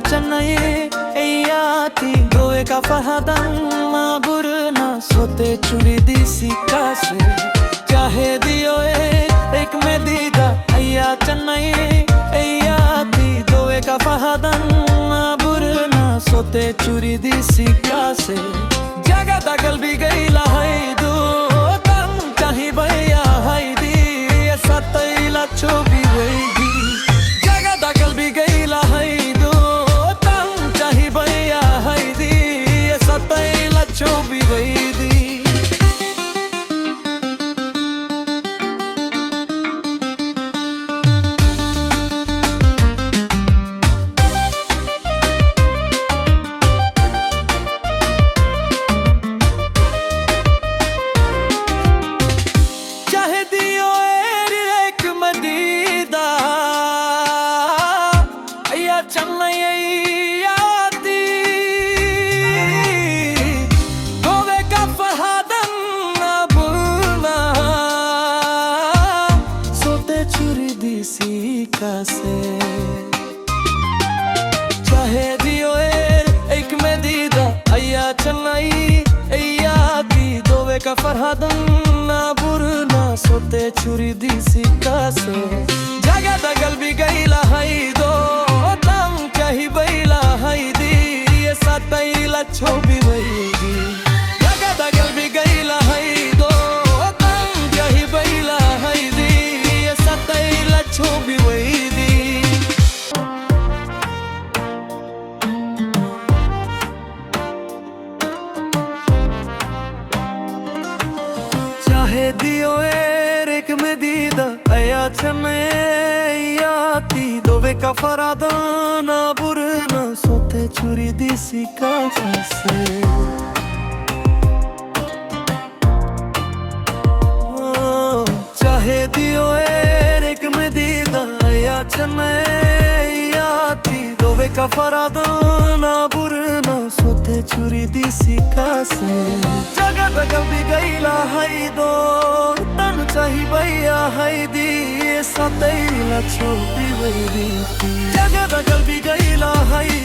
चेन्नई एयाती गोवे का फहादन माबुरना सोते चुरी दिसी कासे चाहे दियो एक में दीदा एया चेन्नई एयाती गोवे का फहादन माबुरना सोते चुरी दिसी कासे जगह दगल भी गई लाई दो तम चाही भैया हाई दी सतैला चोबी वही जगह दगल भी गई लाई दो तम चाही भैया हाई दी सतैला चोबी वही चेन्नई आती गोवे का फहादन माबुरना सोते चुरी दिसी कासे चाहे दियो एक में दीदा अया चेन्नई एयाती गोवे का फहादन माबुरना सोते चुरी दिसी कासे जगह दगल भी गई लाई दो चाही बैला हाई दी सतैला छोबी वही जगह दगल भी गईला हाई दो तम चाही बैला हाई दी सतैला छोबी वही चाहे दियो एक में दीदा अया चेन्नई आती दोवे का फहादन माबुरना सोते चुरी दिसी कासे चाहे दियो एक में दीदा अया चेन्नई आती दोवे का फहादन माबुरना सोते चुरी दिसी कासे जगह दगल भी गईला हाई दो तन चाही भैया हाई दी सतैला छोबी वही जगह दगल भी गईला हाई